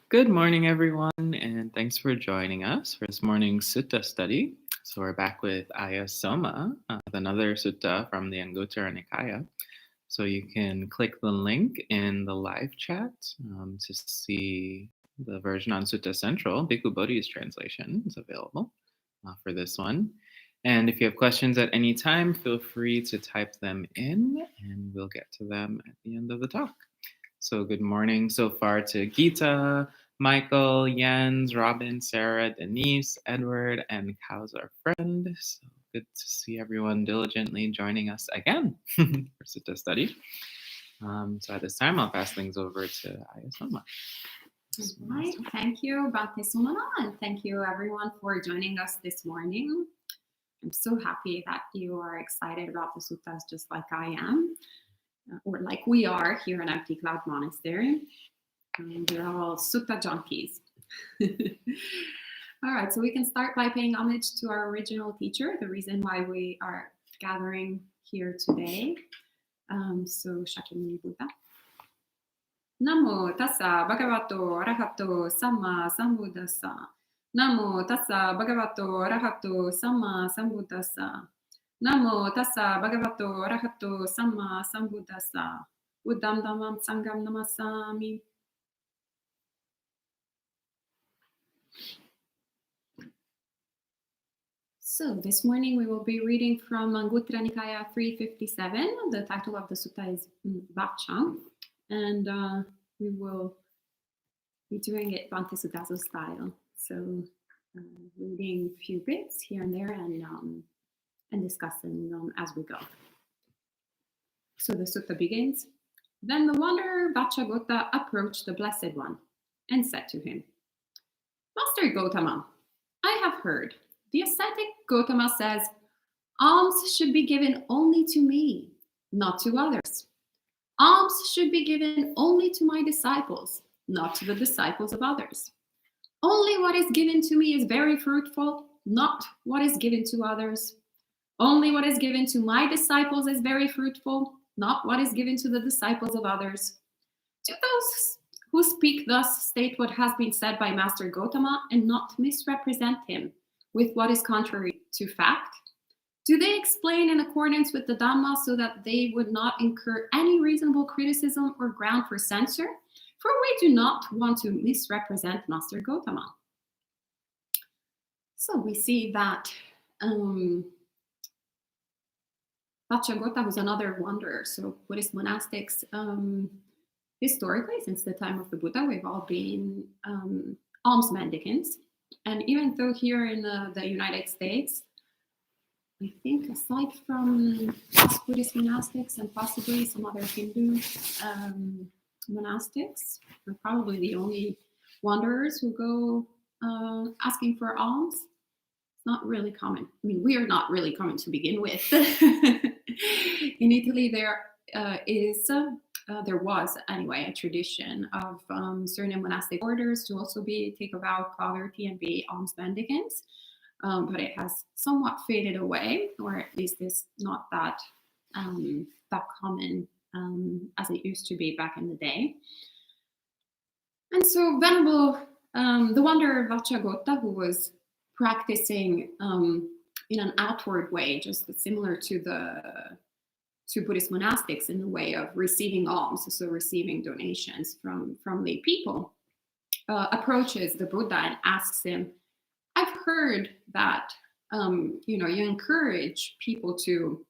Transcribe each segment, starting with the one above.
Good morning, everyone, and thanks for joining us for this morning's Sutta study. So we're back with Ayya Soma, with another Sutta from the Anguttara Nikaya. So you can click the link in the live chat to see the version on Sutta Central. Bhikkhu Bodhi's translation is available for this one. And if you have questions at any time, feel free to type them in, and we'll get to them at the end of the talk. So good morning so far to Gita, Michael, Jens, Robin, Sarah, Denise, Edward, and Kow's our friend. So good to see everyone diligently joining us again for Sutta study. So at this time, I'll pass things over to Ayya Soma. Right. Thank you, Bhante Sumana, and thank you everyone for joining us this morning. I'm so happy that you are excited about the suttas just like I am, or like we are here in Empty Cloud Monastery. We're all sutta junkies. All right, so we can start by paying homage to our original teacher, the reason why we are gathering here today. So Shakyamuni Buddha. Namo tassa bhagavato arahato samma sambuddhassa. Namo tassa bhagavato arahato samma sambuddhassa. Namo tassa bhagavato arahato samma sambuddhassa. Buddham dhammam sangham namasami. So this morning we will be reading from Anguttara Nikaya 357. The title of the sutta is Vaccha, and we will be doing it Bhante Sudhaso style. So reading a few bits here and there and discussing them as we go. So the sutta begins. Then the wanderer Vacchagotta approached the Blessed One and said to him, Master Gautama, I have heard. The ascetic Gautama says, alms should be given only to me, not to others. Alms should be given only to my disciples, not to the disciples of others. Only what is given to me is very fruitful, not what is given to others. Only what is given to my disciples is very fruitful, not what is given to the disciples of others. Do those who speak thus state what has been said by Master Gautama and not misrepresent him with what is contrary to fact? Do they explain in accordance with the Dhamma so that they would not incur any reasonable criticism or ground for censure? For we do not want to misrepresent Master Gautama. So we see that Vacchagotta was another wanderer. So Buddhist monastics, historically, since the time of the Buddha, we've all been alms mendicants. And even though here in the United States, I think aside from us Buddhist monastics and possibly some other Hindu monastics, we're probably the only wanderers who go asking for alms. It's not really common. I mean, we are not really common to begin with. In Italy, there was anyway a tradition of certain monastic orders to also take a vow of poverty and be alms mendicants, but it has somewhat faded away, or at least is not that common as it used to be back in the day. And so Venerable, the wanderer Vacchagotta, who was practicing in an outward way, just similar to Buddhist monastics in the way of receiving alms, so receiving donations from lay people, approaches the Buddha and asks him, I've heard that you encourage people to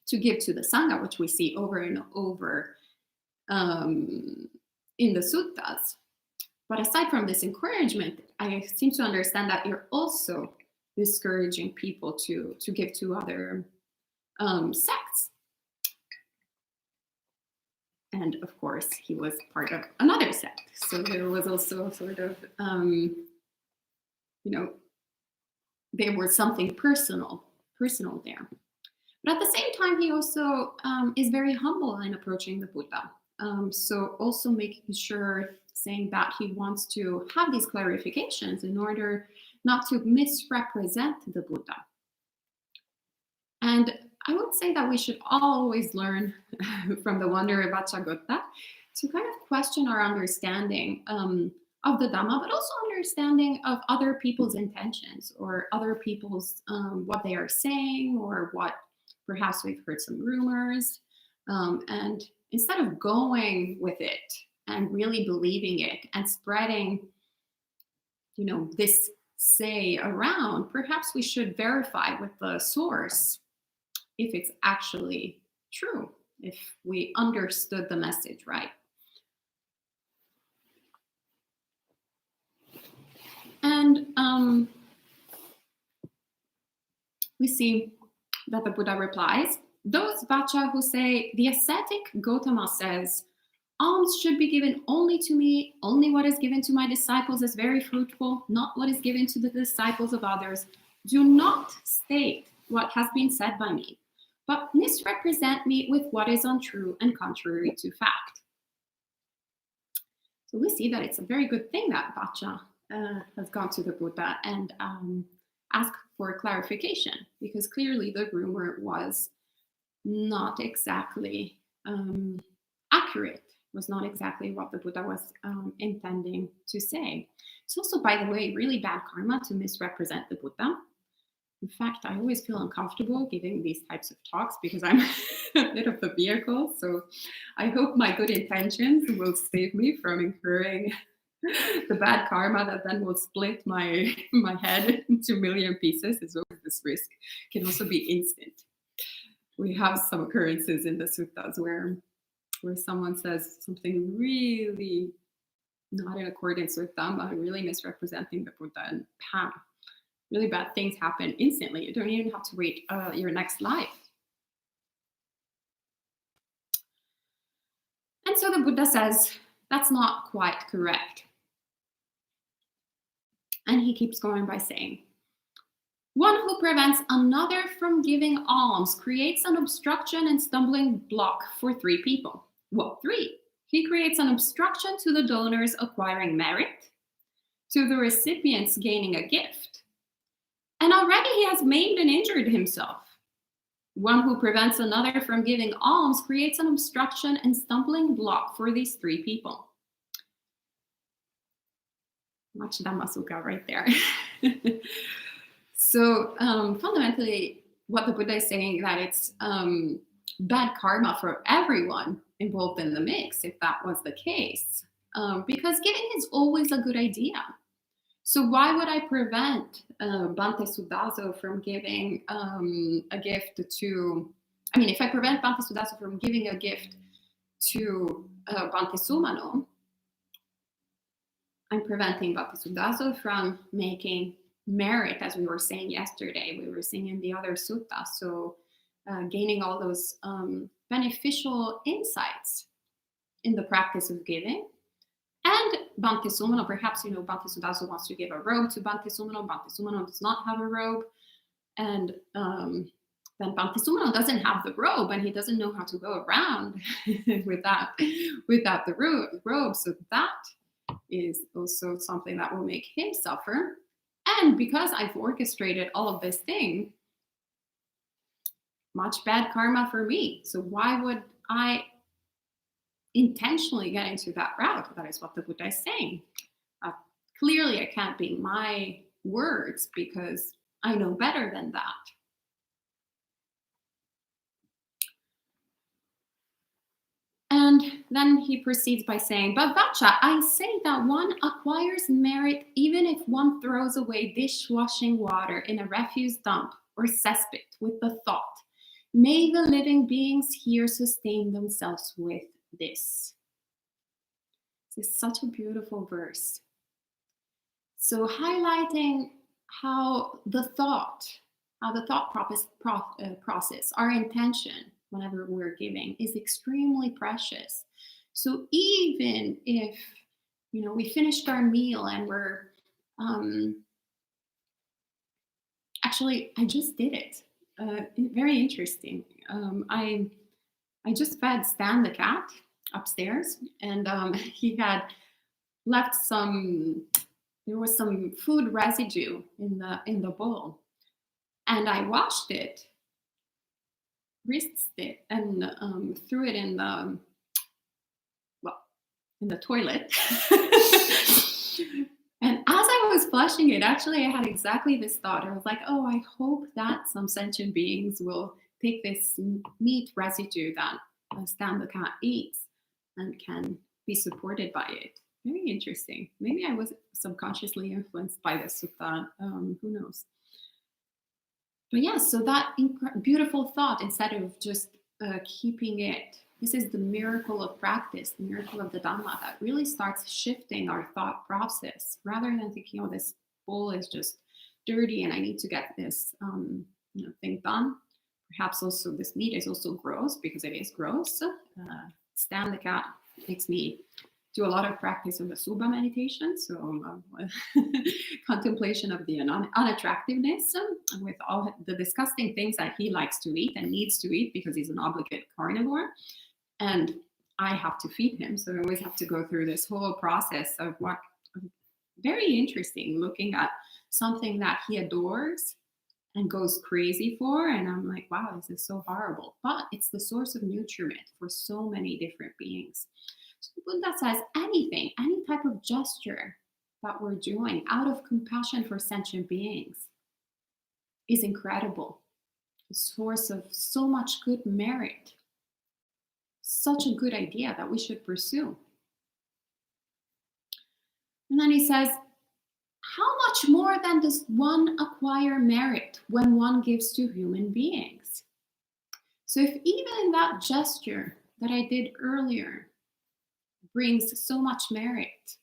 give to the Sangha, which we see over and over in the suttas. But aside from this encouragement, I seem to understand that you're also discouraging people to give to other sects. And of course, he was part of another sect. So there was also sort of, there was something personal there. But at the same time, he also is very humble in approaching the Buddha. So also making sure, saying that he wants to have these clarifications in order not to misrepresent the Buddha. And I would say that we should always learn from the wanderer Vacchagotta to kind of question our understanding of of the Dhamma, but also understanding of other people's intentions or other people's what they are saying, or what perhaps we've heard some rumors. And instead of going with it and really believing it and spreading, this say around, perhaps we should verify with the source if it's actually true, if we understood the message right. And we see that the Buddha replies, those Vacha who say, the ascetic Gautama says, alms should be given only to me, only what is given to my disciples is very fruitful, not what is given to the disciples of others, do not state what has been said by me, but misrepresent me with what is untrue and contrary to fact. So we see that it's a very good thing that Vacha has gone to the Buddha and asked for clarification, because clearly the rumor was not exactly accurate, was not exactly what the Buddha was intending to say. It's also, by the way, really bad karma to misrepresent the Buddha. In fact, I always feel uncomfortable giving these types of talks because I'm a bit of the vehicle. So I hope my good intentions will save me from incurring the bad karma that then will split my head into a million pieces. Is always this risk. Can also be instant. We have some occurrences in the suttas where someone says something really not in accordance with Dhamma, really misrepresenting the Buddha, and bam, really bad things happen instantly. You don't even have to wait your next life. And so the Buddha says, that's not quite correct. And he keeps going by saying, one who prevents another from giving alms creates an obstruction and stumbling block for 3 people. What 3? He creates an obstruction to the donors acquiring merit, to the recipients gaining a gift, and already he has maimed and injured himself. One who prevents another from giving alms creates an obstruction and stumbling block for these 3 people. Much Dhammasukha right there. So fundamentally, what the Buddha is saying, that it's bad karma for everyone involved in the mix, if that was the case. Because giving is always a good idea. So why would I prevent Bhante Sudaso from giving a gift to, if I prevent Bhante Sudaso from giving a gift to Bhante Sumano, I'm preventing Bhante Sudaso from making merit, as we were saying yesterday. We were saying in the other sutta. So gaining all those beneficial insights in the practice of giving. And Bhante Sumano, perhaps, Bhante Sudaso wants to give a robe to Bhante Sumano. Bhante Sumano does not have a robe. And then Bhante Sumano doesn't have the robe, and he doesn't know how to go around without the robe. So that is also something that will make him suffer. And because I've orchestrated all of this thing, much bad karma for me. So why would I intentionally get into that route? That is what the Buddha is saying. Clearly, it can't be my words because I know better than that. And then he proceeds by saying, but Vacha, I say that one acquires merit even if one throws away dishwashing water in a refuse dump or cesspit with the thought, may the living beings here sustain themselves with this. This is such a beautiful verse. So highlighting how the thought process, our intention, whenever we're giving, is extremely precious. So even if, we finished our meal and we're, actually, I just did it. Very interesting. I just fed Stan the cat upstairs, and he had left there was some food residue in the bowl, and I washed it, rinsed it, and threw it in the toilet. watching it, actually, I had exactly this thought. I was like, oh, I hope that some sentient beings will take this meat residue that Stan the cat eats and can be supported by it. Very interesting. Maybe I was subconsciously influenced by the sutta. Who knows? But yeah, so that beautiful thought, instead of just keeping it, this is the miracle of practice, the miracle of the Dhamma that really starts shifting our thought process rather than thinking, oh, this bowl is just dirty and I need to get this thing done. Perhaps also this meat is also gross because it is gross. Stan the cat makes me do a lot of practice of the Subha meditation, so contemplation of the unattractiveness with all the disgusting things that he likes to eat and needs to eat because he's an obligate carnivore. And I have to feed him, so I always have to go through this whole process of what very interesting, looking at something that he adores and goes crazy for, and I'm like, wow, this is so horrible. But it's the source of nutriment for so many different beings. So Buddha says anything, any type of gesture that we're doing out of compassion for sentient beings is incredible. A source of so much good merit. Such a good idea that we should pursue. And then he says, how much more then does one acquire merit when one gives to human beings? So if even in that gesture that I did earlier brings so much merit,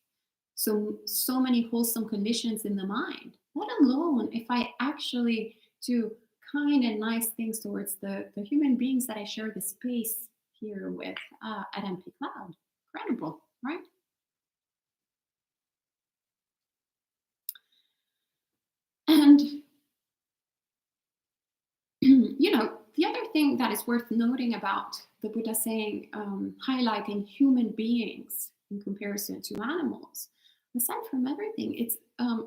so many wholesome conditions in the mind, let alone if I actually do kind and nice things towards the human beings that I share the space here with at MP Cloud. Incredible, right? And, the other thing that is worth noting about the Buddha saying, highlighting human beings in comparison to animals, aside from everything, it's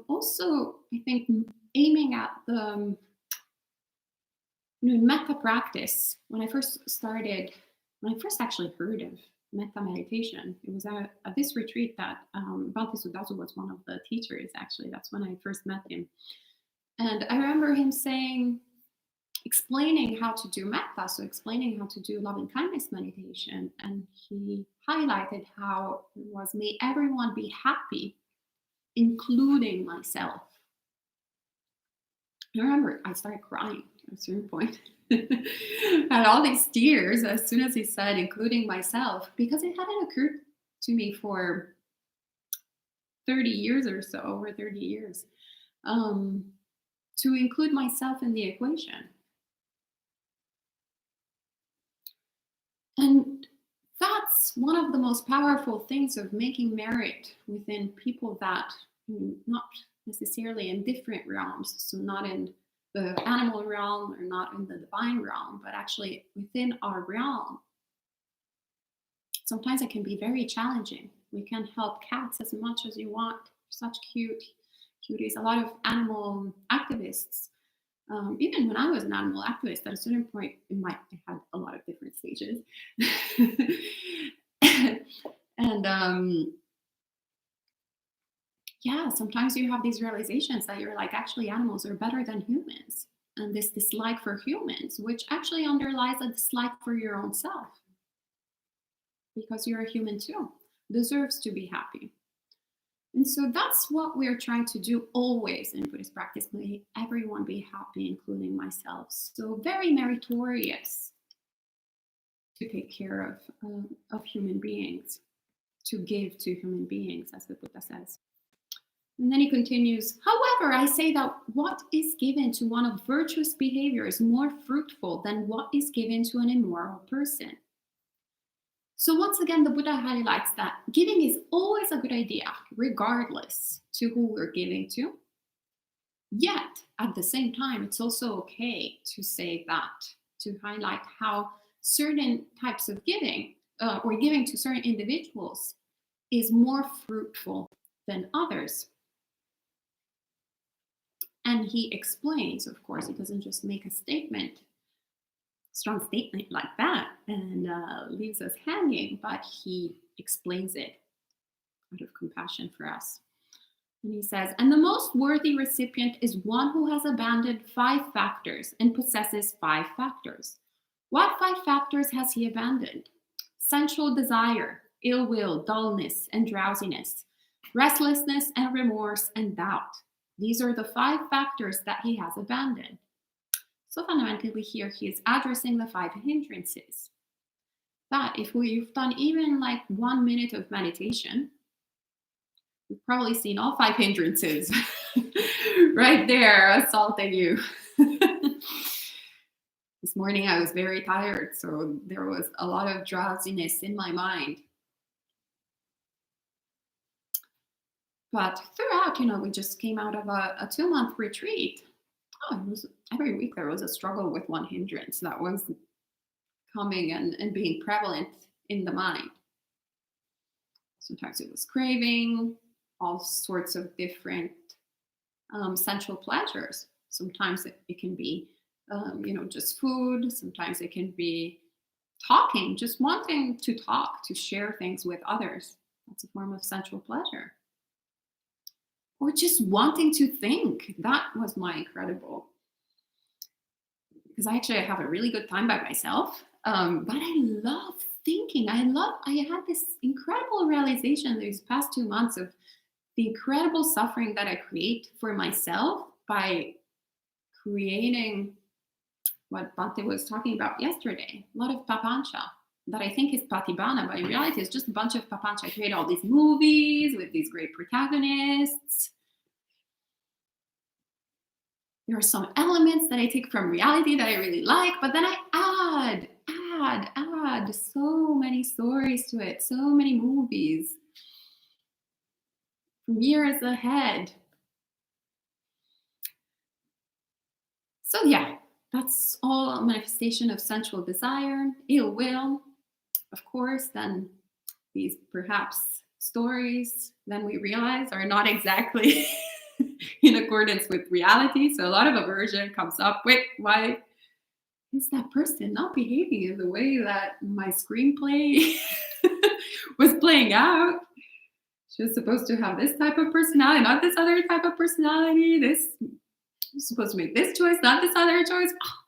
also, I think, aiming at the metta practice. When I first actually heard of metta meditation, it was at this retreat that Bhante Sudasu was one of the teachers, actually. That's when I first met him. And I remember him explaining how to do metta, so explaining how to do loving kindness meditation. And he highlighted how it was, may everyone be happy, including myself. I remember I started crying at a certain point. Had all these tears as soon as he said, including myself, because it hadn't occurred to me for 30 years or so, over 30 years, to include myself in the equation. And that's one of the most powerful things of making merit within people that not necessarily in different realms, so not in the animal realm or not in the divine realm, but actually within our realm. Sometimes it can be very challenging. We can help cats as much as you want. Such cuties. A lot of animal activists. Even when I was an animal activist, at a certain point, I had a lot of different stages. And sometimes you have these realizations that you're like, actually, animals are better than humans. And this dislike for humans, which actually underlies a dislike for your own self. Because you're a human too, deserves to be happy. And so that's what we're trying to do always in Buddhist practice. May everyone be happy, including myself. So very meritorious to take care of human beings, to give to human beings, as the Buddha says. And then he continues, however, I say that what is given to one of virtuous behavior is more fruitful than what is given to an immoral person. So once again, the Buddha highlights that giving is always a good idea, regardless to who we're giving to. Yet, at the same time, it's also okay to say that, to highlight how certain types of giving, or giving to certain individuals, is more fruitful than others. And he explains, of course, he doesn't just make a strong statement like that and leaves us hanging, but he explains it out of compassion for us. And he says, and the most worthy recipient is one who has abandoned 5 factors and possesses 5 factors. What 5 factors has he abandoned? Sensual desire, ill will, dullness, and drowsiness, restlessness and remorse and doubt. These are the 5 factors that he has abandoned. So fundamentally here he is addressing the 5 hindrances. That if we've done even like 1 minute of meditation, we've probably seen all 5 hindrances right there assaulting you. This morning I was very tired, so there was a lot of drowsiness in my mind. But throughout, we just came out of a 2-month retreat. It was every week there was a struggle with one hindrance that was coming and being prevalent in the mind. Sometimes it was craving all sorts of different sensual pleasures. Sometimes it can be, just food. Sometimes it can be talking, just wanting to talk, to share things with others. That's a form of sensual pleasure. Or just wanting to think. That was my incredible. Because I have a really good time by myself. But I love thinking. I had this incredible realization these past 2 months of the incredible suffering that I create for myself by creating what Bhante was talking about yesterday. A lot of papancha that I think is patibana, but in reality it's just a bunch of papancha. I create all these movies with these great protagonists. There are some elements that I take from reality that I really like, but then I add so many stories to it, so many movies from years ahead. So yeah, that's all a manifestation of sensual desire, ill will, of course. Then these perhaps stories, then we realize, are not exactly in accordance with reality. So a lot of aversion comes up. Wait, why is that person not behaving in the way that my screenplay was playing out? She was supposed to have this type of personality, not this other type of personality. This was supposed to make this choice, not this other choice. Oh,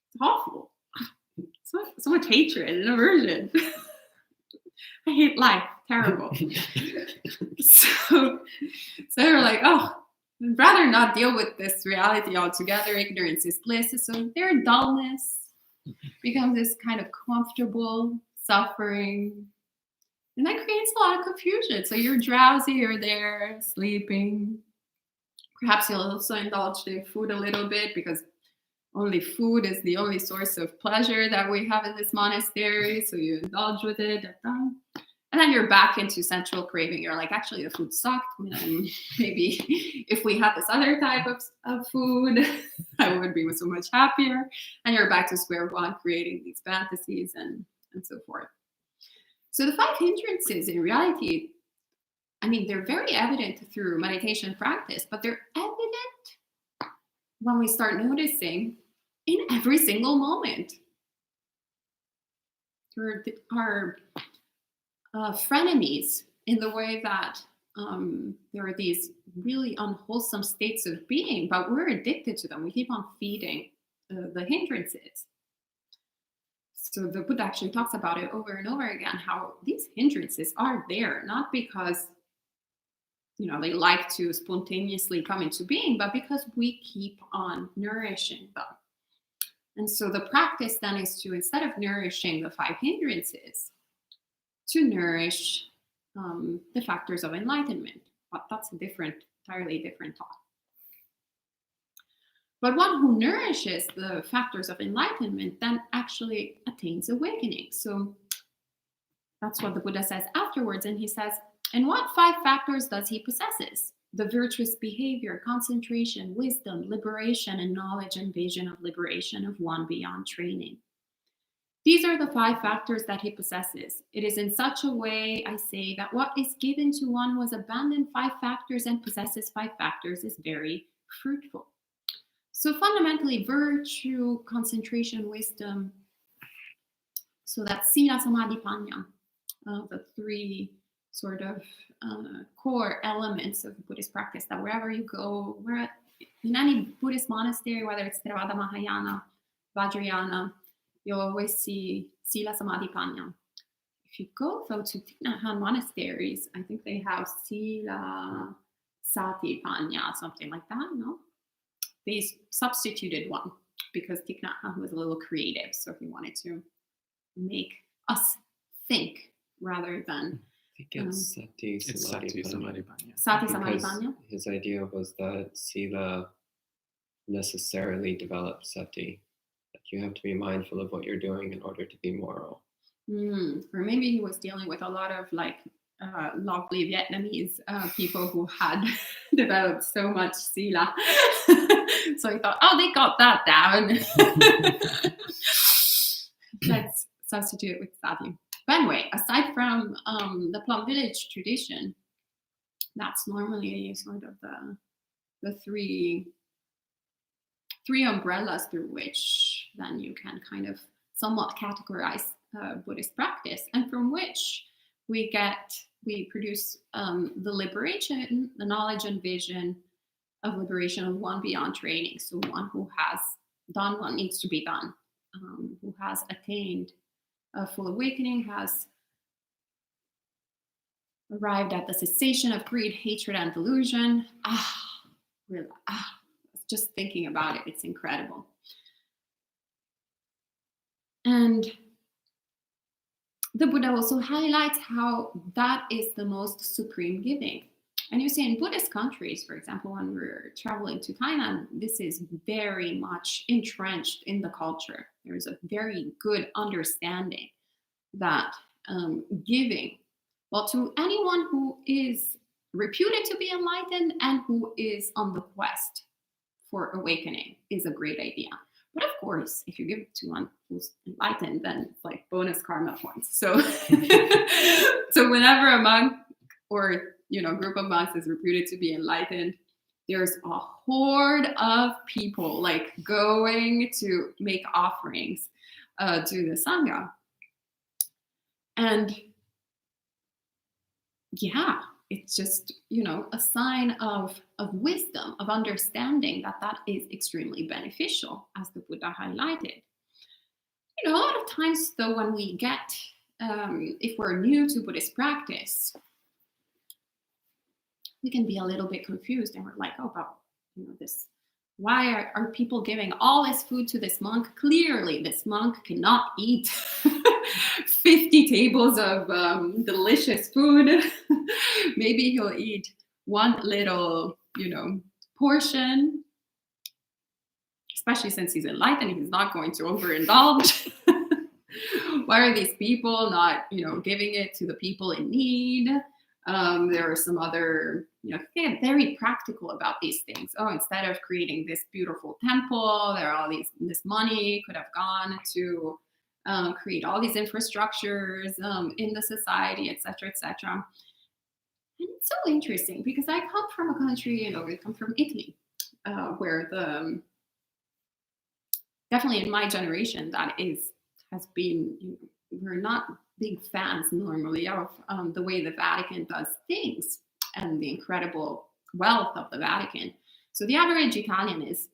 it's awful. So much hatred and aversion. I hate life. Terrible. So they were like, I'd rather not deal with this reality altogether. Ignorance is bliss. So their dullness becomes this kind of comfortable suffering. And that creates a lot of confusion. So you're drowsy, you're there, sleeping. Perhaps you'll also indulge in food a little bit because only food is the only source of pleasure that we have in this monastery. So you indulge with it. And then you're back into sensual craving. You're like, actually, the food sucked. Maybe if we had this other type of food, I would be so much happier. And you're back to square one, creating these fantasies and so forth. So the 5 hindrances in reality, they're very evident through meditation practice, but they're evident when we start noticing in every single moment. Through our frenemies, in the way that there are these really unwholesome states of being, but we're addicted to them. We keep on feeding the hindrances. So the Buddha actually talks about it over and over again, how these hindrances are there, not because they like to spontaneously come into being, but because we keep on nourishing them. And so the practice then is to, instead of nourishing the 5 hindrances, to nourish the factors of enlightenment. But that's entirely different talk. But one who nourishes the factors of enlightenment then actually attains awakening. So that's what the Buddha says afterwards. And he says, and what 5 factors does he possesses? The virtuous behavior, concentration, wisdom, liberation, and knowledge and vision of liberation of one beyond training. These are the 5 factors that he possesses. It is in such a way, I say, that what is given to one who has abandoned 5 factors and possesses 5 factors is very fruitful. So fundamentally, virtue, concentration, wisdom, so that's sila, samadhi, panya, the 3 sort of core elements of Buddhist practice, that wherever you go, in any Buddhist monastery, whether it's Theravada, Mahayana, Vajrayana, you'll always see Sila, Samadhi, Panya. If you go though to Thich Nhat Hanh monasteries, I think they have Sila, Sati, Panya, something like that. No, they substituted one because Thich Nhat Hanh was a little creative, so he wanted to make us think rather than. I think it's Sati It's Samadhi Sati Panya. Samadhi Panya. Sati, Samadhi, Because Panya. his idea was that Sila necessarily develops Sati. That you have to be mindful of what you're doing in order to be moral. Or maybe he was dealing with a lot of like lovely Vietnamese people who had developed so much Sila. So he thought, oh, they got that down. Let's substitute it with Sati. But anyway, aside from the Plum Village tradition, that's normally sort of the three umbrellas through which then you can kind of somewhat categorize Buddhist practice, and from which we produce the liberation, the knowledge and vision of liberation of one beyond training. So one who has done what needs to be done, who has attained a full awakening, has arrived at the cessation of greed, hatred, and delusion. Just thinking about it, it's incredible. And the Buddha also highlights how that is the most supreme giving. And you see in Buddhist countries, for example, when we're traveling to Thailand, this is very much entrenched in the culture. There is a very good understanding that giving, well, to anyone who is reputed to be enlightened and who is on the quest for awakening, is a great idea. But of course, if you give it to one who's enlightened, then it's like bonus karma points. So, so whenever a monk or group of monks is reputed to be enlightened, there's a horde of people like going to make offerings to the Sangha. And yeah, it's just, a sign of wisdom, of understanding that is extremely beneficial, as the Buddha highlighted. A lot of times, though, when we get, if we're new to Buddhist practice, we can be a little bit confused, and we're like, oh, but this, why are people giving all this food to this monk? Clearly, this monk cannot eat 50 tables of delicious food. Maybe he'll eat one little, portion, especially since he's enlightened. He's not going to overindulge. Why are these people not, giving it to the people in need? There are some other, get very practical about these things. Oh, instead of creating this beautiful temple, there are this money could have gone to create all these infrastructures in the society, etc., etc. And it's so interesting because I come from a country, I come from Italy, where definitely in my generation, has been, we're not big fans normally of the way the Vatican does things and the incredible wealth of the Vatican. So the average Italian is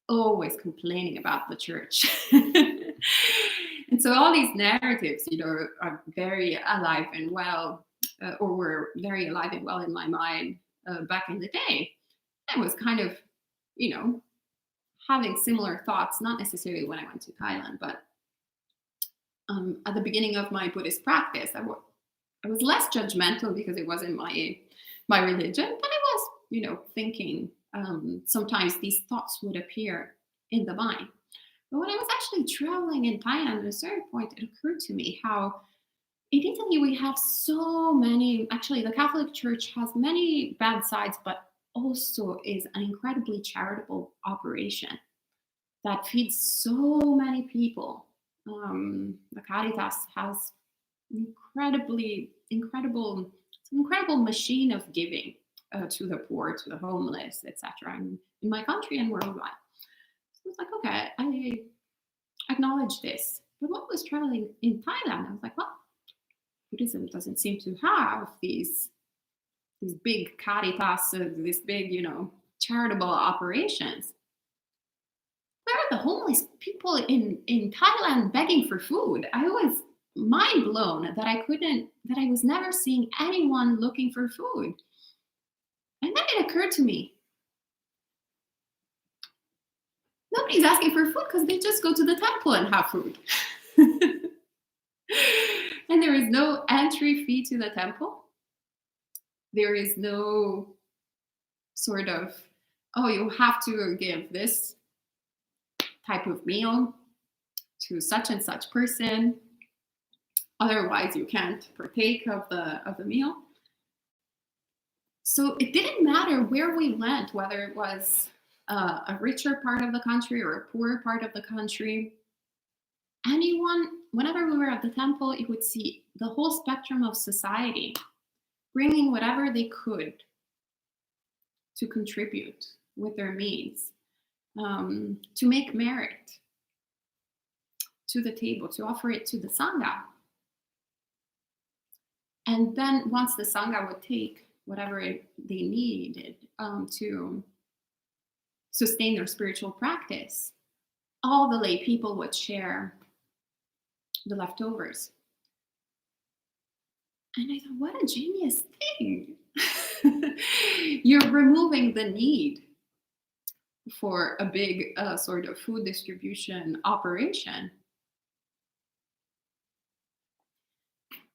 always complaining about the church. And so all these narratives, are very alive and well, or were very alive and well in my mind back in the day. I was kind of, having similar thoughts, not necessarily when I went to Thailand, but at the beginning of my Buddhist practice, I was less judgmental because it wasn't my religion, but I was, thinking sometimes these thoughts would appear in the mind. But when I was actually traveling in Thailand, at a certain point, it occurred to me how in Italy we have so many, actually the Catholic Church has many bad sides, but also is an incredibly charitable operation that feeds so many people. The Caritas has incredible machine of giving to the poor, to the homeless, etc. in my country and worldwide. So it's like, okay, I acknowledge this. But when I was traveling in Thailand, I was like, well, Buddhism doesn't seem to have these big caritas, these big, charitable operations. Where are the homeless people in Thailand begging for food? I was mind blown that I was never seeing anyone looking for food. And then it occurred to me, nobody's asking for food because they just go to the temple and have food. And there is no entry fee to the temple. There is no sort of, oh, you have to give this type of meal to such and such person. Otherwise, you can't partake of the meal. So it didn't matter where we went, whether it was a richer part of the country or a poorer part of the country. Anyone, whenever we were at the temple, you would see the whole spectrum of society bringing whatever they could to contribute with their means, to make merit to the table, to offer it to the Sangha. And then once the Sangha would take whatever they needed to sustain their spiritual practice, all the lay people would share the leftovers. And I thought, what a genius thing. You're removing the need for a big sort of food distribution operation.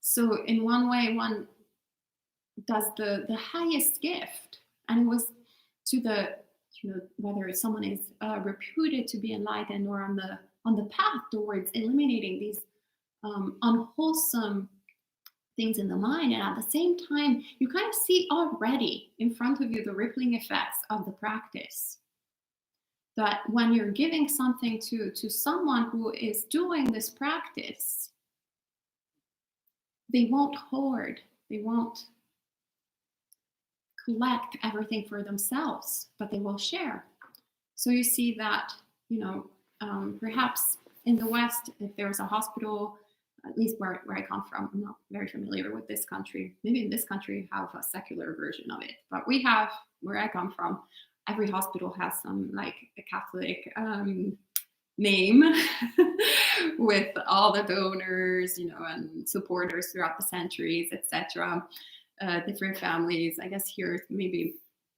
So in one way, one does the highest gift, and it was to the, whether someone is reputed to be enlightened or on the path towards eliminating these unwholesome things in the mind. And at the same time, you kind of see already in front of you the rippling effects of the practice. That when you're giving something to someone who is doing this practice, they won't hoard, they won't collect everything for themselves, but they will share. So you see that, perhaps in the West, if there's a hospital, at least where I come from, I'm not very familiar with this country. Maybe in this country you have a secular version of it, but we have, where I come from, every hospital has some like a Catholic name with all the donors, and supporters throughout the centuries, etc. Different families. I guess here's maybe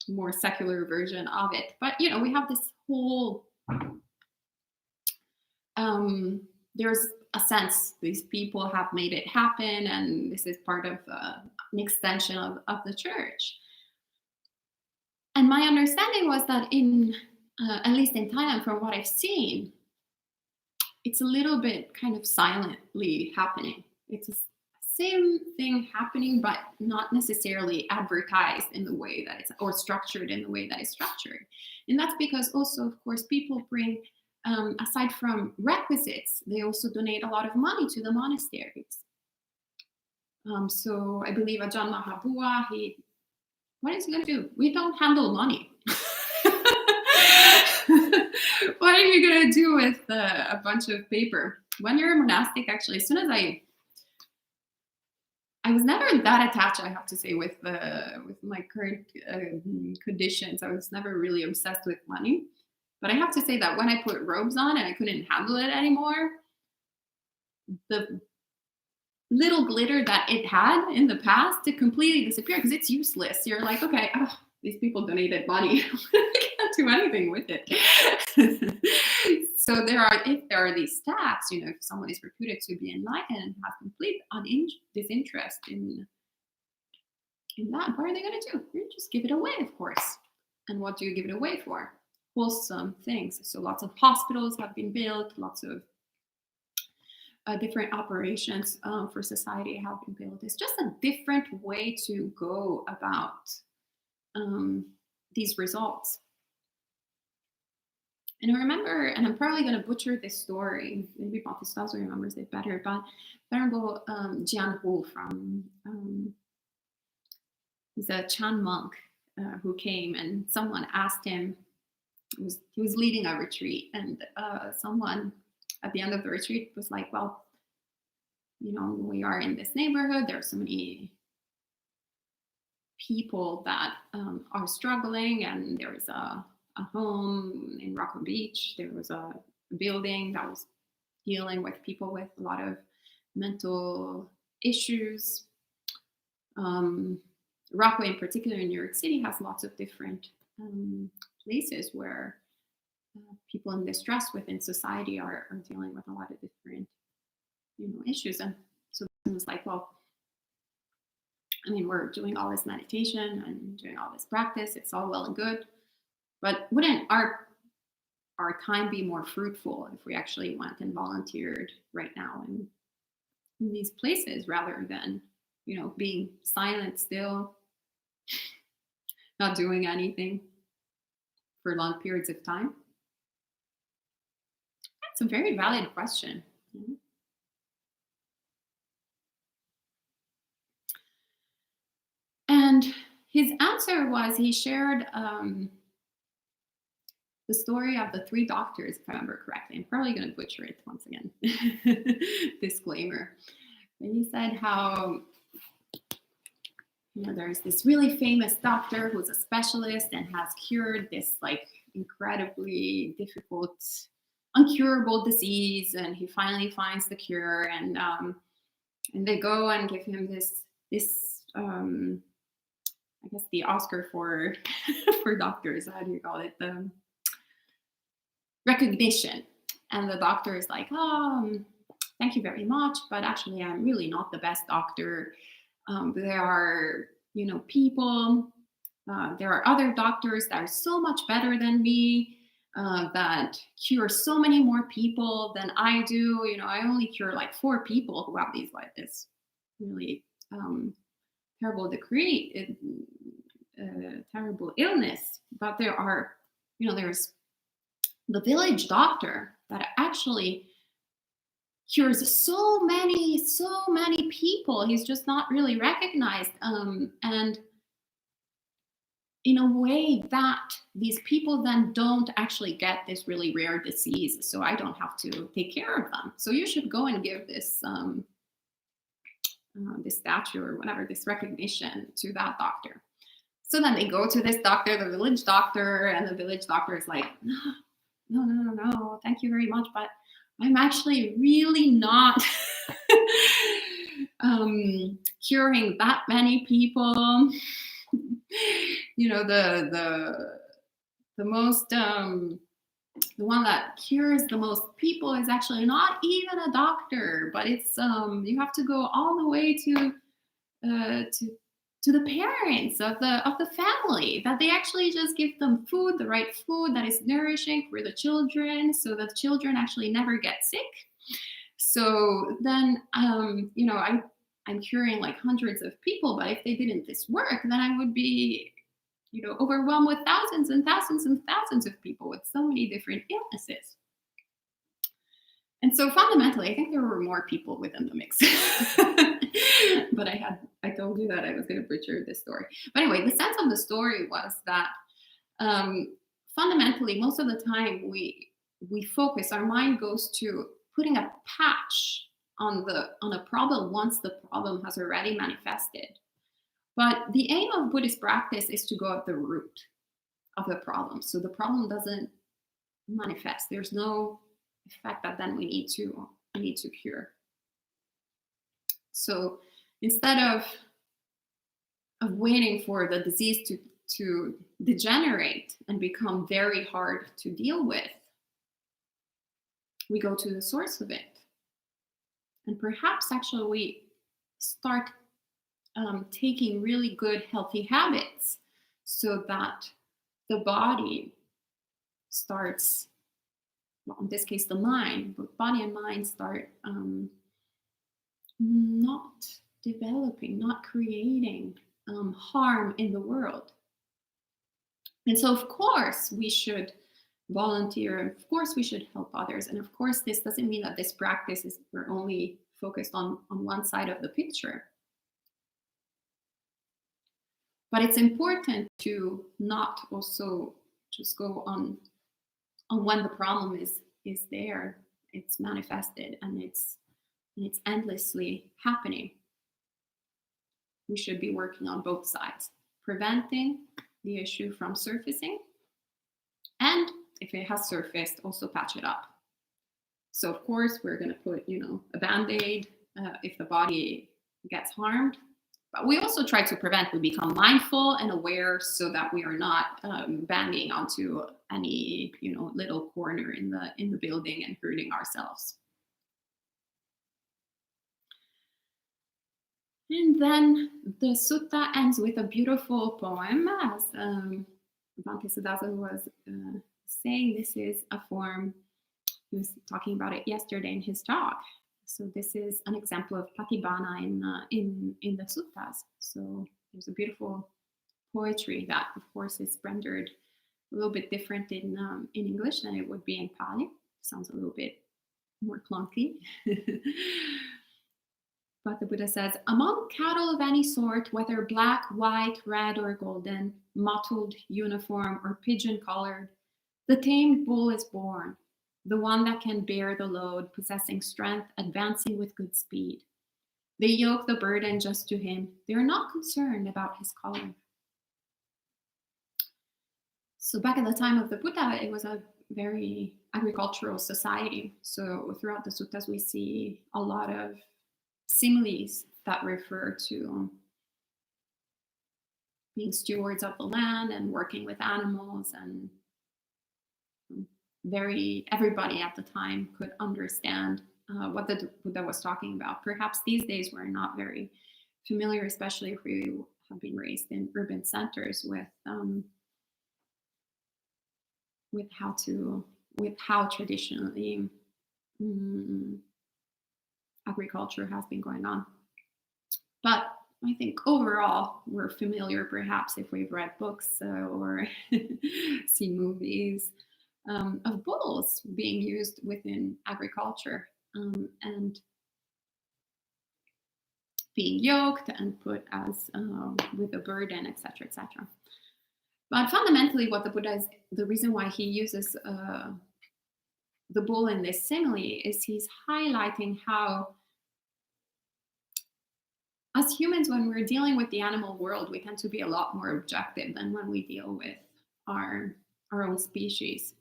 more secular version of it, but we have this whole. There's a sense these people have made it happen, and this is part of an extension of the church. And my understanding was that in, at least in Thailand, from what I've seen, it's a little bit kind of silently happening. It's the same thing happening, but not necessarily advertised in the way that it's, or structured in the way that it's structured. And that's because also, of course, people bring, aside from requisites, they also donate a lot of money to the monasteries. So I believe Ajahn Mahabua, what is he going to do? We don't handle money. What are you going to do with a bunch of paper? When you're a monastic, actually, as soon as I was never that attached, I have to say, with my current conditions. I was never really obsessed with money. But I have to say that when I put robes on and I couldn't handle it anymore, the little glitter that it had in the past to completely disappear because it's useless. You're like, okay, these people donated money. I can't do anything with it. So if there are these stats, if someone is reputed to be enlightened and have complete disinterest in that, what are they going to do? You just give it away, of course. And what do you give it away for? Wholesome things. So lots of hospitals have been built, lots of different operations for society have been built. It's just a different way to go about these results. And I remember, and I'm probably going to butcher this story, maybe Baptista remembers it better, but Venerable Jian Hu from, he's a Chan monk who came, and someone asked him, he was leading a retreat, and someone at the end of the retreat was like, well, we are in this neighborhood. There are so many people that are struggling, and there is a home in Rockland Beach. There was a building that was dealing with people with a lot of mental issues. Rockaway, in particular, in New York City, has lots of different places where people in distress within society are dealing with a lot of different, issues. And so it was like, well, I mean, we're doing all this meditation and doing all this practice. It's all well and good, but wouldn't our time be more fruitful if we actually went and volunteered right now in these places rather than, being silent still, not doing anything for long periods of time? That's a very valid question. And his answer was, he shared the story of the three doctors, if I remember correctly. I'm probably going to butcher it once again. Disclaimer. And he said how, there's this really famous doctor who's a specialist and has cured this like incredibly difficult, uncurable disease, and he finally finds the cure, and they go and give him this I guess the Oscar for for doctors. How do you call it? The recognition. And the doctor is like, thank you very much, but actually I'm really not the best doctor. There are, people, there are other doctors that are so much better than me, that cure so many more people than I do. I only cure like 4 people who have this really terrible terrible illness. But there are, there's the village doctor that actually cures so many people. He's just not really recognized. And in a way that these people then don't actually get this really rare disease. So I don't have to take care of them. So you should go and give this this statue or whatever, this recognition to that doctor. So then they go to this doctor, the village doctor, and the village doctor is like, no, thank you very much, but I'm actually really not curing that many people. The most the one that cures the most people is actually not even a doctor, but it's you have to go all the way to the parents of the family, that they actually just give them food, the right food that is nourishing for the children, so that the children actually never get sick. So then I'm curing like hundreds of people, but if they didn't this work, then I would be overwhelmed with thousands and thousands and thousands of people with so many different illnesses. And so fundamentally, I think there were more people within the mix. But I told you that I was going to butcher this story. But anyway, the sense of the story was that fundamentally, most of the time we focus, our mind goes to putting a patch on a problem once the problem has already manifested. But the aim of Buddhist practice is to go at the root of the problem. So the problem doesn't manifest. There's no effect that then we need to cure. So instead of waiting for the disease to degenerate and become very hard to deal with, we go to the source of it. And perhaps actually we start taking really good, healthy habits so that the body starts, well, in this case, the mind, but body and mind start not developing, not creating harm in the world. And so, of course, we should volunteer. Of course, we should help others. And of course, this doesn't mean that this practice is we're only focused on one side of the picture. But it's important to not also just go on when the problem is there, it's manifested, and it's and it's endlessly happening. We should be working on both sides, preventing the issue from surfacing, and if it has surfaced, also patch it up. So of course, we're going to put, a Band-Aid if the body gets harmed. But we also try to prevent. We become mindful and aware so that we are not banging onto any, little corner in the building and hurting ourselves. And then the sutta ends with a beautiful poem, as Bhante Siddhartha was saying. This is a form. He was talking about it yesterday in his talk. So this is an example of Patibana in the suttas. So there's a beautiful poetry that, of course, is rendered a little bit different in English than it would be in Pali. Sounds a little bit more clunky. But the Buddha says, among cattle of any sort, whether black, white, red, or golden, mottled, uniform, or pigeon-colored, the tamed bull is born, the one that can bear the load, possessing strength, advancing with good speed. They yoke the burden just to him. They are not concerned about his color. So back at the time of the Buddha, it was a very agricultural society. So throughout the suttas, we see a lot of similes that refer to being stewards of the land and working with animals, and everybody at the time could understand what the Buddha was talking about. Perhaps these days we're not very familiar, especially if we have been raised in urban centers, with how traditionally agriculture has been going on. But I think overall we're familiar, perhaps if we've read books or seen movies, of bulls being used within agriculture and being yoked and put as with a burden, etc., etc. But fundamentally, what the Buddha is, the reason why he uses the bull in this simile is he's highlighting how, as humans, when we're dealing with the animal world, we tend to be a lot more objective than when we deal with our own species.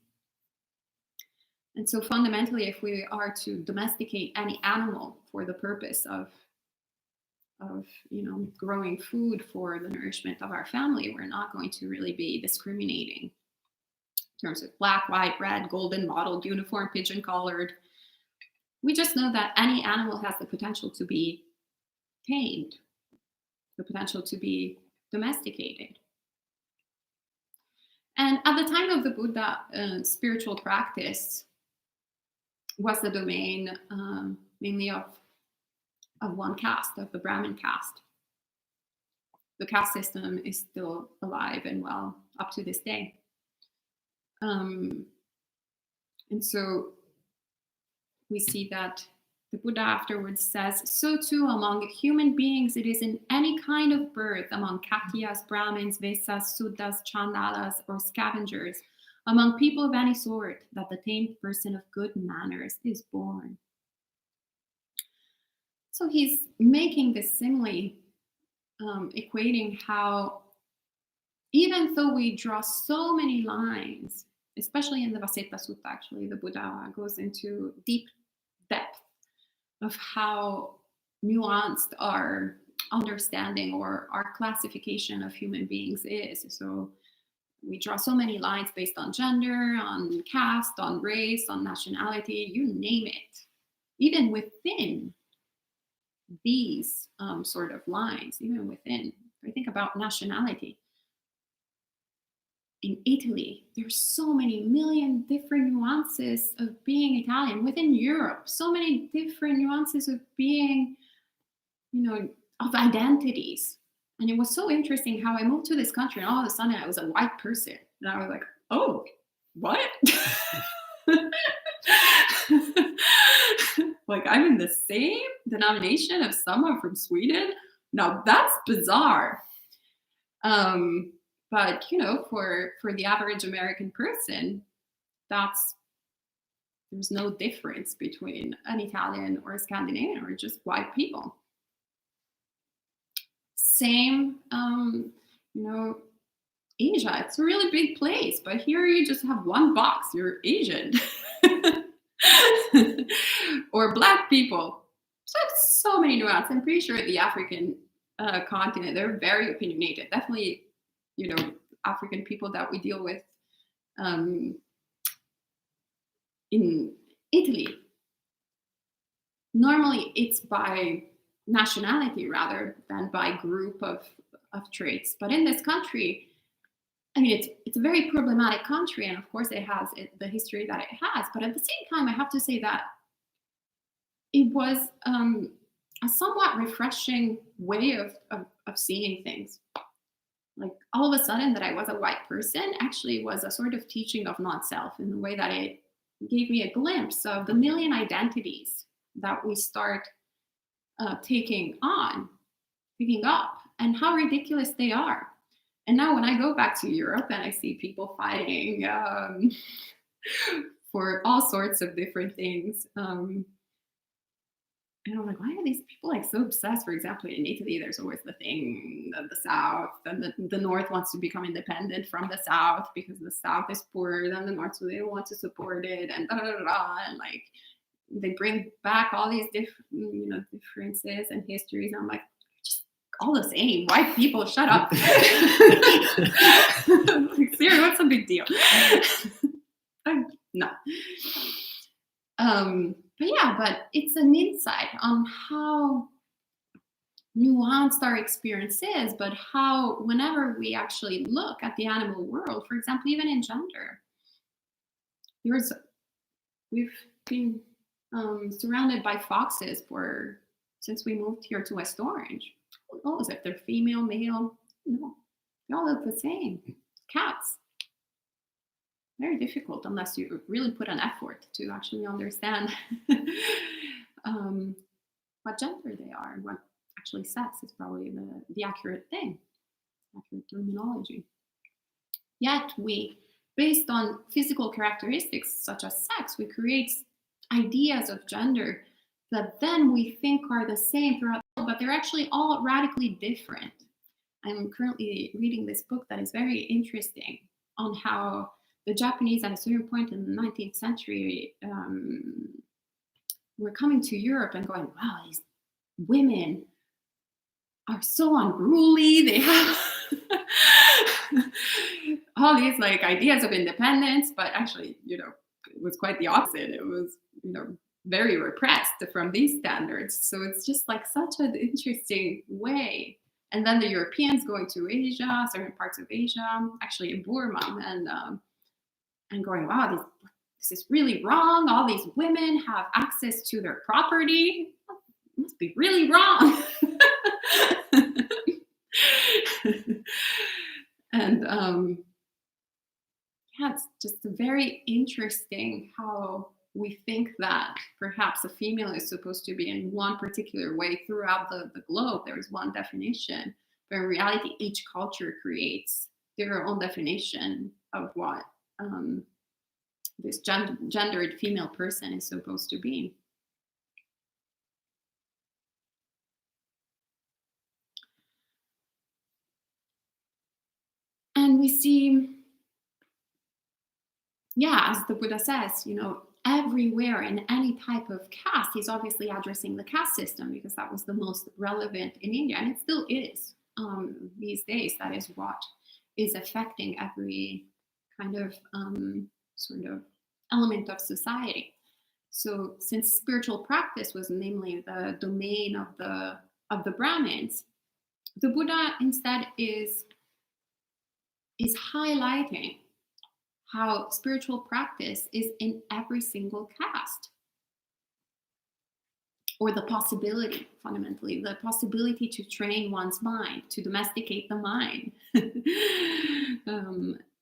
And so fundamentally, if we are to domesticate any animal for the purpose of growing food for the nourishment of our family, we're not going to really be discriminating in terms of black, white, red, golden, mottled, uniform, pigeon-colored. We just know that any animal has the potential to be tamed, the potential to be domesticated. And at the time of the Buddha, spiritual practice was the domain mainly of one caste, of the Brahmin caste. The caste system is still alive and well up to this day. And so we see that the Buddha afterwards says, so too among human beings it is in any kind of birth, among Katyas, Brahmins, Vesas, Sudras, Chandalas, or scavengers, among people of any sort, that the tamed person of good manners is born. So he's making this simile, equating how even though we draw so many lines, especially in the Vasetta Sutta, actually, the Buddha goes into deep depth of how nuanced our understanding or our classification of human beings is. So we draw so many lines based on gender, on caste, on race, on nationality, you name it. Even within these sort of lines, even within, I think about nationality. In Italy, there's so many million different nuances of being Italian. Within Europe, so many different nuances of being, of identities. And it was so interesting how I moved to this country and all of a sudden I was a white person. And I was like, oh, what? Like, I'm in the same denomination of someone from Sweden? Now that's bizarre. But, for the average American person, there's there's no difference between an Italian or a Scandinavian or just white people. Same, Asia, it's a really big place, but here you just have one box, you're Asian. Or Black people. So many nuances. I'm pretty sure the African continent, they're very opinionated. Definitely, African people that we deal with in Italy. Normally, it's by nationality rather than by group of traits. But in this country, I mean, it's a very problematic country, and of course, it has the history that it has. But at the same time, I have to say that it was a somewhat refreshing way of seeing things. Like all of a sudden, that I was a white person actually was a sort of teaching of non-self in the way that it gave me a glimpse of the million identities that we start picking up, and how ridiculous they are. And now when I go back to Europe and I see people fighting for all sorts of different things, and I'm like, why are these people like so obsessed? For example, in Italy, there's always the thing that the South and the North wants to become independent from the South because the South is poorer than the North, so they don't want to support it, and and like they bring back all these different, differences and histories. And I'm like, just all the same. White people, shut up. Like, seriously, what's the big deal? No. But it's an insight on how nuanced our experience is, but how whenever we actually look at the animal world, for example, even in gender, we've been surrounded by foxes since we moved here to West Orange. Who knows if they're female, male? No, they all look the same. Cats. Very difficult unless you really put an effort to actually understand what gender they are. What actually sex is probably the accurate thing, accurate terminology. Yet we, based on physical characteristics such as sex, we create ideas of gender that then we think are the same throughout the world, but they're actually all radically different. I'm currently reading this book that is very interesting on how the Japanese at a certain point in the 19th century were coming to Europe and going, wow, these women are so unruly. They have all these like ideas of independence, but actually, it was quite the opposite. It was, very repressed from these standards. So it's just like such an interesting way. And then the Europeans going to Asia, certain parts of Asia, actually in Burma, and going, wow, this is really wrong. All these women have access to their property. It must be really wrong. And it's just very interesting how we think that perhaps a female is supposed to be in one particular way throughout the globe. There is one definition, but in reality, each culture creates their own definition of what this gendered female person is supposed to be. And we see, as the Buddha says, everywhere in any type of caste, he's obviously addressing the caste system because that was the most relevant in India, and it still is these days. That is what is affecting every kind of sort of element of society. So since spiritual practice was namely the domain of the Brahmins, the Buddha instead is highlighting how spiritual practice is in every single caste. Or the possibility, fundamentally, the possibility to train one's mind, to domesticate the mind.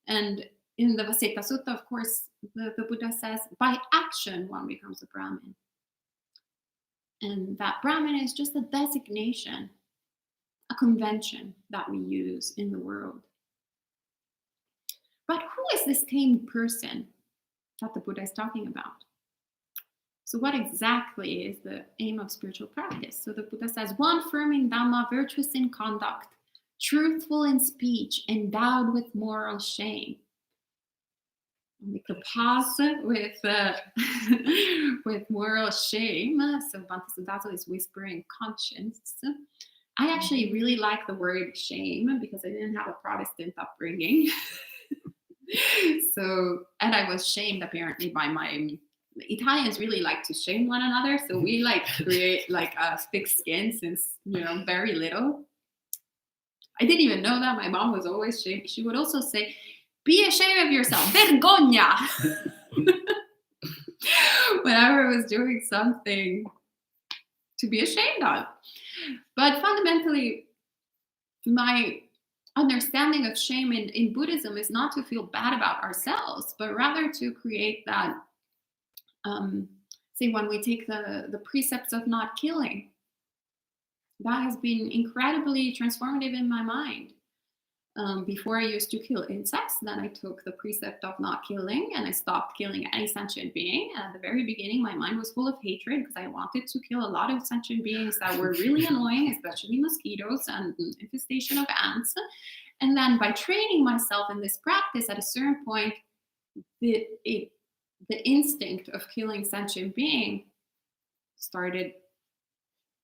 And in the Vaseta Sutta, of course, the Buddha says, by action, one becomes a Brahmin. And that Brahmin is just a designation, a convention that we use in the world. But who is this tamed person that the Buddha is talking about? So what exactly is the aim of spiritual practice? So the Buddha says, one firm in Dhamma, virtuous in conduct, truthful in speech, endowed with moral shame. We could pause with with moral shame. So Bhante is whispering conscience. I actually really like the word shame because I didn't have a Protestant upbringing. And I was shamed apparently by my Italians really like to shame one another. So we like create like a thick skin since, very little. I didn't even know that. My mom was always shamed. She would also say, be ashamed of yourself. Vergogna. Whenever I was doing something to be ashamed of. But fundamentally, my understanding of shame in Buddhism is not to feel bad about ourselves, but rather to create that, say, when we take the precepts of not killing, that has been incredibly transformative in my mind. Before I used to kill insects, then I took the precept of not killing and I stopped killing any sentient being. At the very beginning, my mind was full of hatred because I wanted to kill a lot of sentient beings that were really annoying, especially mosquitoes and infestation of ants. And then by training myself in this practice, at a certain point, the instinct of killing sentient being started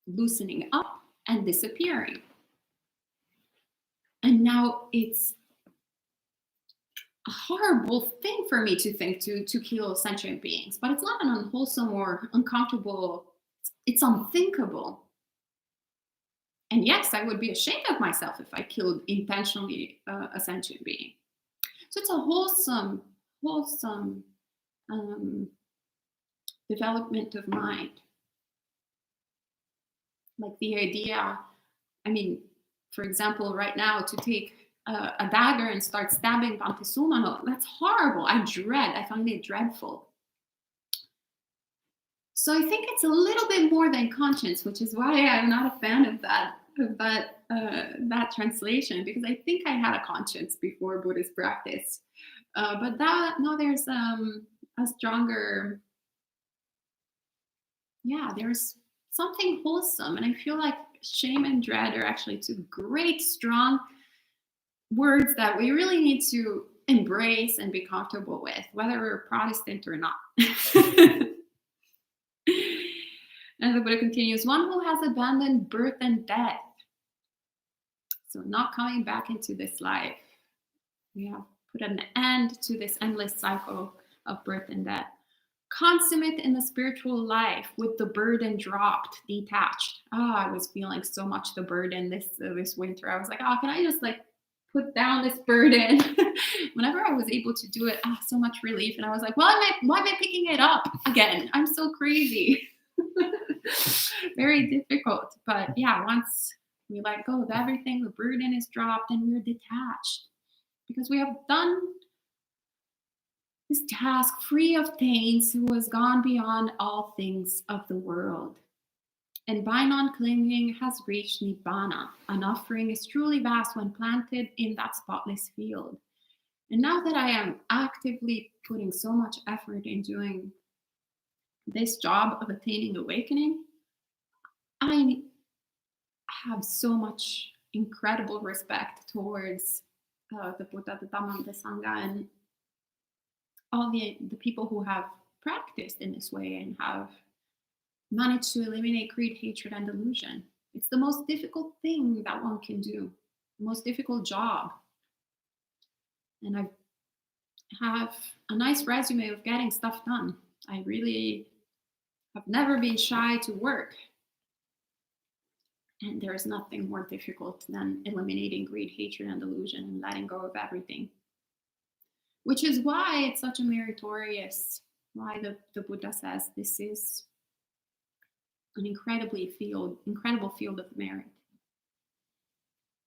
loosening up and disappearing. And now it's a horrible thing for me to think to kill sentient beings, but it's not an unwholesome or uncomfortable, it's unthinkable. And yes, I would be ashamed of myself if I killed intentionally a sentient being. So it's a wholesome development of mind. Like the idea, for example, right now to take a dagger and start stabbing Bhante Soma, that's horrible. I find it dreadful. So I think it's a little bit more than conscience, which is why I'm not a fan of that translation, because I think I had a conscience before Buddhist practice. But now there's a stronger, there's something wholesome. And I feel like shame and dread are actually two great, strong words that we really need to embrace and be comfortable with, whether we're Protestant or not. And the Buddha continues, one who has abandoned birth and death. So not coming back into this life. We have put an end to this endless cycle of birth and death. Consummate in the spiritual life with the burden dropped, detached. I was feeling so much the burden this winter. I was like, can I just put down this burden? Whenever I was able to do it, so much relief. And I was like, why am I picking it up again? I'm so crazy. Very difficult. But once we let go of everything, the burden is dropped and we're detached. Because we have done this task free of taints, who has gone beyond all things of the world. And by non-clinging has reached Nibbana. An offering is truly vast when planted in that spotless field. And now that I am actively putting so much effort in doing this job of attaining awakening, I have so much incredible respect towards the Buddha, the Dhamma, the Sangha, and all the people who have practiced in this way and have managed to eliminate greed, hatred, and delusion. It's the most difficult thing that one can do, the most difficult job. And I have a nice resume of getting stuff done. I really have never been shy to work. And there's nothing more difficult than eliminating greed, hatred, and delusion and letting go of everything. Which is why it's such a meritorious, why the Buddha says this is an incredible field of merit.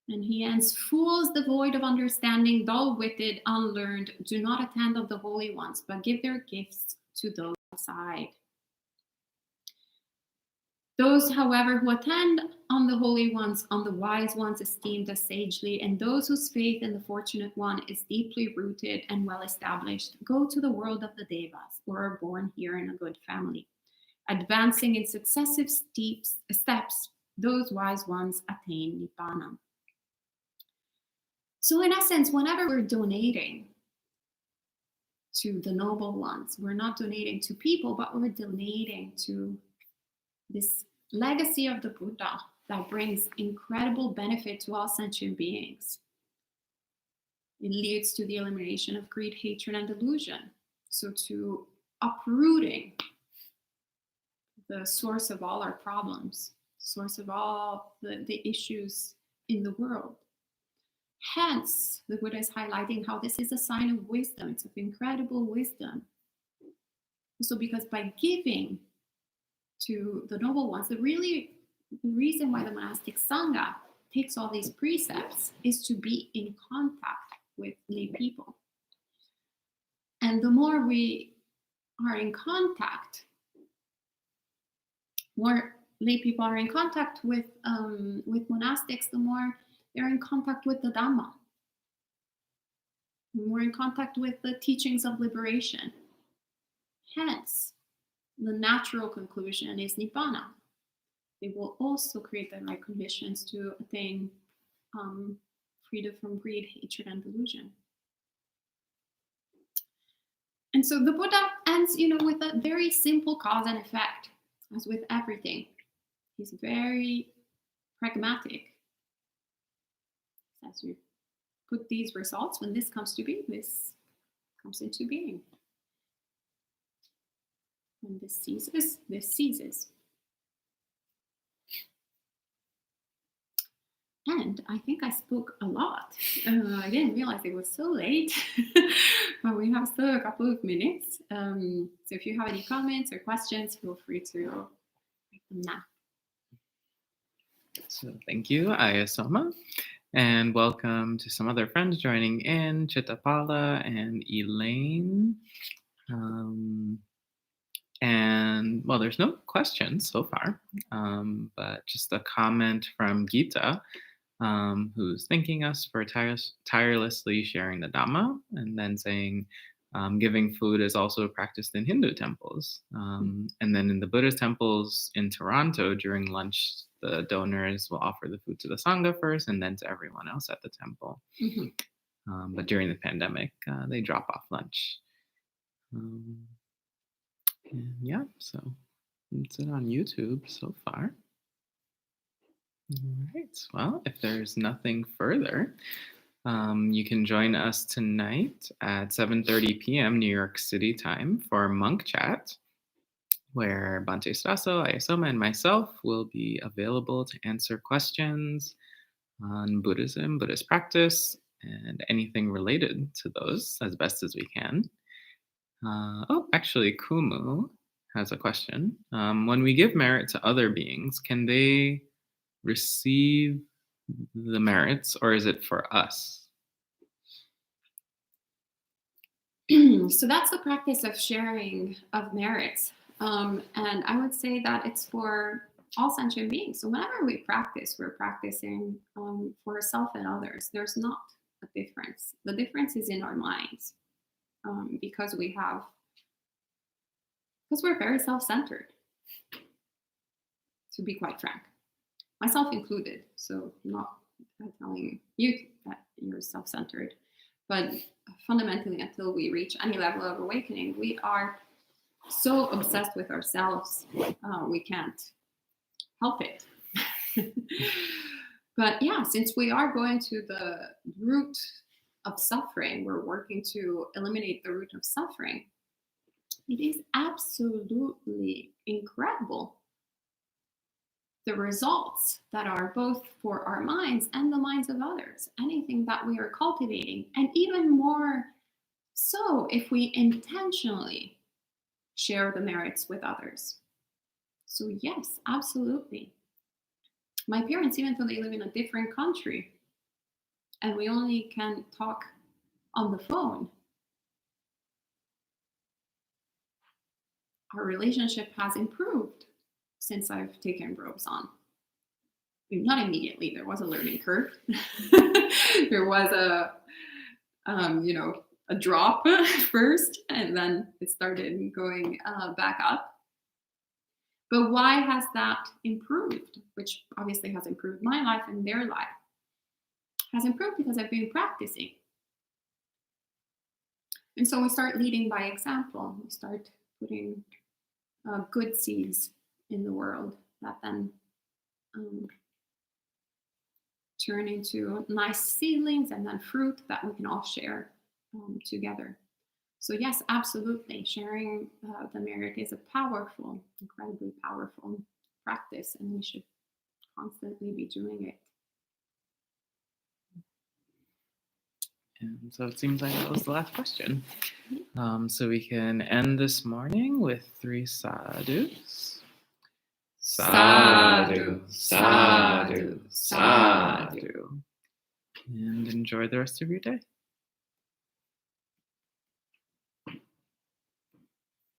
And he ends, fools devoid of understanding, dull-witted, unlearned, do not attend of the holy ones, but give their gifts to those outside. Those, however, who attend on the holy ones, on the wise ones esteemed as sagely, and those whose faith in the fortunate one is deeply rooted and well established, go to the world of the devas, or are born here in a good family. Advancing in successive steps, those wise ones attain Nibbana. So in essence, whenever we're donating to the noble ones, we're not donating to people, but we're donating to this legacy of the Buddha that brings incredible benefit to all sentient beings. It leads to the elimination of greed, hatred, and delusion. So to uprooting the source of all our problems, source of all the issues in the world. Hence, the Buddha is highlighting how this is a sign of wisdom. It's of incredible wisdom. So because by giving to the noble ones, the reason why the monastic Sangha takes all these precepts is to be in contact with lay people. And the more we are in contact, more lay people are in contact with monastics, the more they're in contact with the Dhamma. The more in contact with the teachings of liberation. Hence, the natural conclusion is Nibbana. They will also create the right conditions to attain freedom from greed, hatred, and delusion. And so the Buddha ends, with a very simple cause and effect, as with everything. He's very pragmatic. As you put these results, when this comes to be, this comes into being. When this ceases, this ceases. And I think I spoke a lot. I didn't realize it was so late, but we have still a couple of minutes. So if you have any comments or questions, feel free to write them now. So thank you, Ayya Soma. And welcome to some other friends joining in, Chittapala and Elaine. And well, there's no questions so far, but just a comment from Gita, who's thanking us for tirelessly sharing the Dhamma, and then saying giving food is also practiced in Hindu temples. And then in the Buddhist temples in Toronto, during lunch, the donors will offer the food to the Sangha first and then to everyone else at the temple. Mm-hmm. But during the pandemic, they drop off lunch. And yeah, so it's it on YouTube so far. All right. Well, if there's nothing further, you can join us tonight at 7:30 p.m. New York City time for Monk Chat, where Bhante Strasso, Ayya Soma, and myself will be available to answer questions on Buddhism, Buddhist practice, and anything related to those as best as we can. Actually, Kumu has a question. When we give merit to other beings, can they receive the merits, or is it for us? So that's the practice of sharing of merits. And I would say that it's for all sentient beings. So whenever we practice, we're practicing for self and others. There's not a difference. The difference is in our minds, because we're very self-centered, to be quite frank. Myself included, so I'm not telling you that you're self-centered, but fundamentally, until we reach any level of awakening, we are so obsessed with ourselves, we can't help it. But yeah, since we are going to the root of suffering, we're working to eliminate the root of suffering, it is absolutely incredible the results that are both for our minds and the minds of others, anything that we are cultivating, and even more so if we intentionally share the merits with others. So yes, absolutely. My parents, even though they live in a different country and we only can talk on the phone, our relationship has improved since I've taken robes on. Not immediately, there was a learning curve. There was a drop first, and then it started going back up. But why has that improved? Which obviously has improved my life and their life. Has improved because I've been practicing. And so we start leading by example. We start putting good seeds in the world that then turn into nice seedlings and then fruit that we can all share together. So yes, absolutely, sharing the merit is a powerful, incredibly powerful practice, and we should constantly be doing it. And so it seems like that was the last question. So we can end this morning with 3 sadhus. Sadhu, sadhu, sadhu. And enjoy the rest of your day.